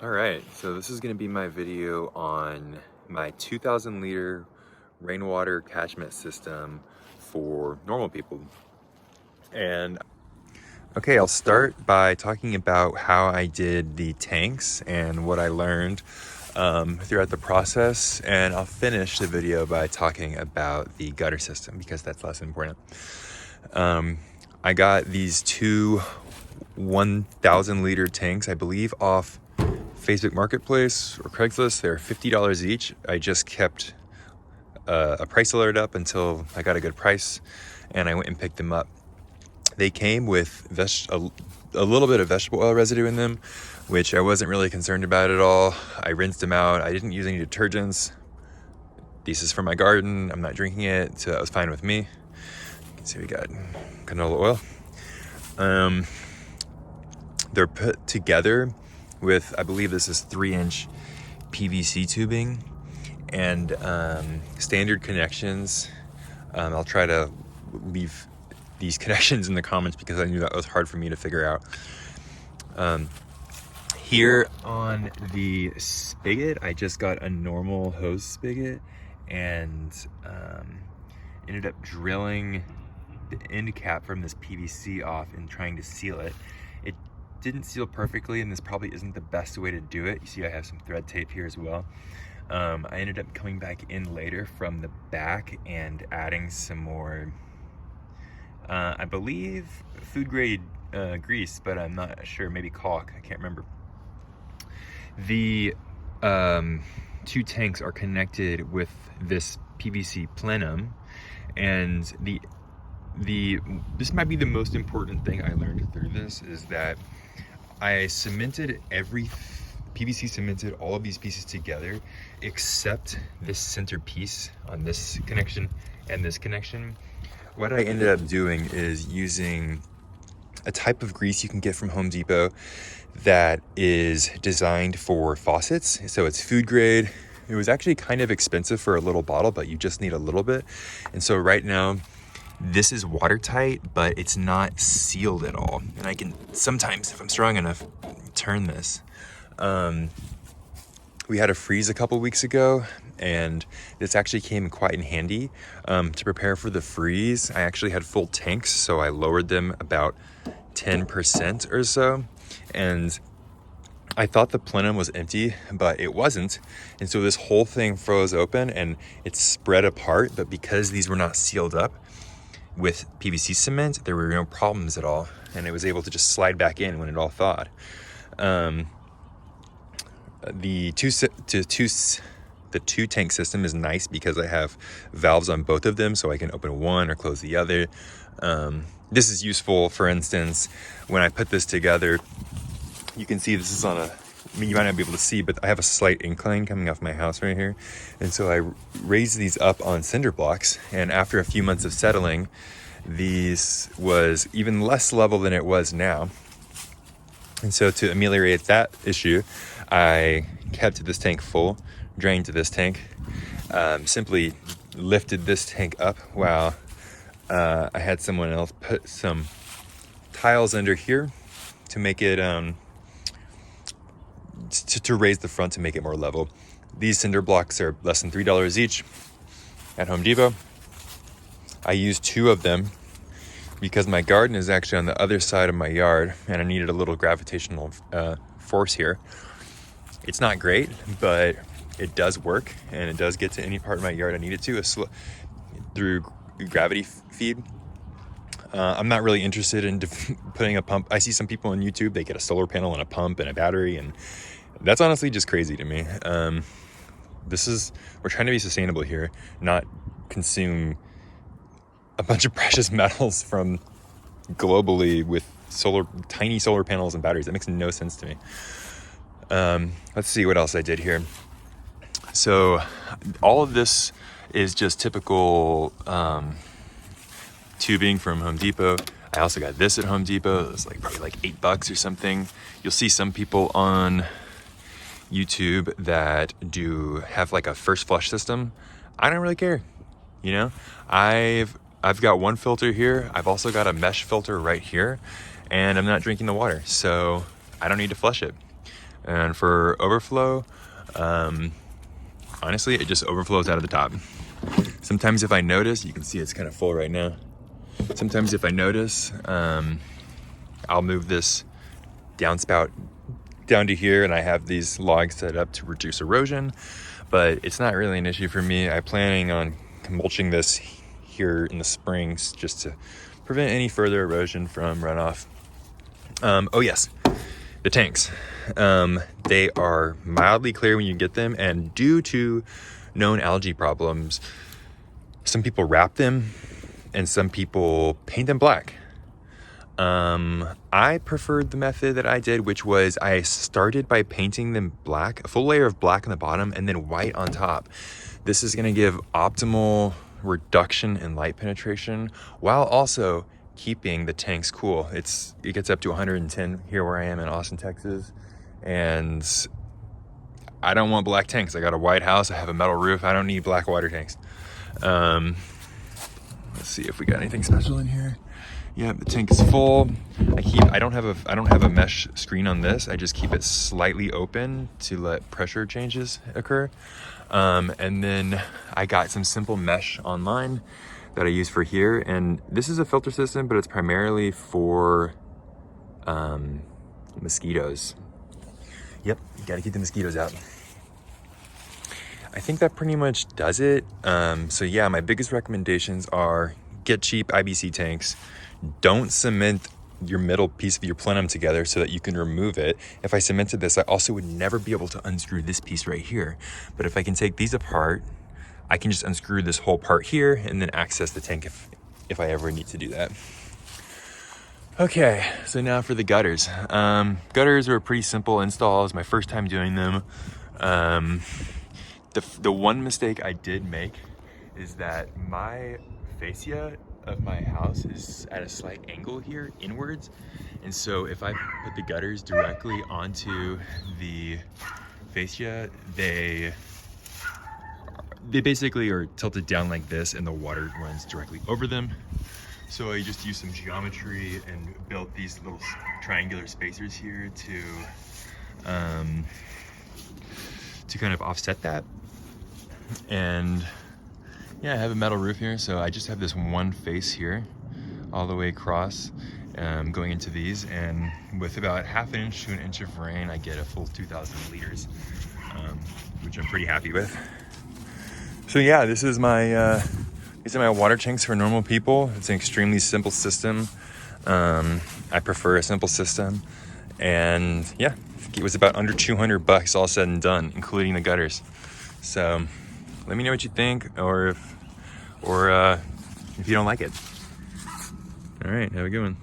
Alright, so this is going to be my video on my 2,000 liter rainwater catchment system for normal people. And okay, I'll start by talking about how I did the tanks and what I learned throughout the process, and I'll finish the video by talking about the gutter system because that's less important. I got these two 1,000 liter tanks, I believe, off Facebook Marketplace or Craigslist. They're $50 each. I just kept a price alert up until I got a good price, and I went and picked them up. They came with a little bit of vegetable oil residue in them, which I wasn't really concerned about at all. I rinsed them out. I didn't use any detergents. This is for my garden. I'm not drinking it, so that was fine with me. You can see we got canola oil. They're put together with, I believe this is 3-inch PVC tubing and standard connections. I'll try to leave these connections in the comments because I knew that was hard for me to figure out. Here on the spigot, I just got a normal hose spigot and ended up drilling the end cap from this PVC off and trying to seal it. It didn't seal perfectly, and this probably isn't the best way to do it. You see I have some thread tape here as well. I ended up coming back in later from the back and adding some more, I believe food grade grease, but I'm not sure, maybe caulk, I can't remember. The two tanks are connected with this PVC Plenum, and this might be the most important thing I learned through this, is that I cemented PVC cemented all of these pieces together except this center piece on this connection and this connection. What I ended up doing is using a type of grease you can get from Home Depot that is designed for faucets. So it's food grade. It was actually kind of expensive for a little bottle, but you just need a little bit. And so right now, this is watertight, but it's not sealed at all. And I can sometimes, if I'm strong enough, turn this. We had a freeze a couple weeks ago, and this actually came quite in handy. To prepare for the freeze, I actually had full tanks, so I lowered them about 10% or so. And I thought the plenum was empty, but it wasn't. And so this whole thing froze open and it spread apart, but because these were not sealed up with PVC cement, there were no problems at all, and it was able to just slide back in when it all thawed. The two tank system is nice because I have valves on both of them, so I can open one or close the other. This is useful, for instance, when I put this together. You can see this is on you might not be able to see, but I have a slight incline coming off my house right here. And so I raised these up on Cinderblocks, and after a few months of settling, these was even less level than it was now. And so to ameliorate that issue, I kept this tank full, drained to this tank, simply lifted this tank up while I had someone else put some tiles under here to make it to raise the front to make it more level. These cinder blocks are less than $3 each at Home Depot. I used 2 of them because my garden is actually on the other side of my yard, and I needed a little gravitational force here. It's not great, but it does work, and it does get to any part of my yard I need it to through gravity feed. I'm not really interested in putting a pump. I see some people on YouTube, they get a solar panel and a pump and a battery, and that's honestly just crazy to me. We're trying to be sustainable here, not consume a bunch of precious metals from globally with tiny solar panels and batteries. That makes no sense to me. Let's see what else I did here. So all of this is just typical tubing from Home Depot. I also got this at Home Depot. It was probably $8 or something. You'll see some people on YouTube that have a first flush system. I don't really care. I've got one filter here. I've also got a mesh filter right here, and I'm not drinking the water, so I don't need to flush it. And for overflow, honestly, it just overflows out of the top. Sometimes if I notice, you can see it's kind of full right now. Sometimes if I notice, I'll move this downspout down to here, and I have these logs set up to reduce erosion, but it's not really an issue for me. I'm planning on mulching this here in the springs just to prevent any further erosion from runoff. Oh yes, the tanks. They are mildly clear when you get them, and due to known algae problems, some people wrap them and some people paint them black. I preferred the method that I did, which was I started by painting them black, a full layer of black on the bottom and then white on top. This is going to give optimal reduction in light penetration while also keeping the tanks cool. It gets up to 110 here where I am in Austin, Texas, and I don't want black tanks. I got a white house, I have a metal roof, I don't need black water tanks. Let's see if we got anything special in here. Yeah, the tank is full. I don't have a mesh screen on this. I just keep it slightly open to let pressure changes occur. And then I got some simple mesh online that I use for here. And this is a filter system, but it's primarily for mosquitoes. Yep, you gotta keep the mosquitoes out. I think that pretty much does it. So yeah, my biggest recommendations are get cheap IBC tanks. Don't cement your middle piece of your plenum together so that you can remove it. If I cemented this, I also would never be able to unscrew this piece right here. But if I can take these apart, I can just unscrew this whole part here and then access the tank if I ever need to do that. Okay, so now for the gutters. Gutters are a pretty simple install. It's my first time doing them. The one mistake I did make is that my fascia of my house is at a slight angle here inwards, and so if I put the gutters directly onto the fascia, they basically are tilted down like this and the water runs directly over them. So I just used some geometry and built these little triangular spacers here to kind of offset that. And yeah, I have a metal roof here, so I just have this one face here all the way across going into these, and with about half an inch to an inch of rain, I get a full 2,000 liters, which I'm pretty happy with. So yeah, these are my water tanks for normal people. It's an extremely simple system. I prefer a simple system, and yeah, it was about under $200 all said and done, including the gutters. So let me know what you think, or if you don't like it. All right, have a good one.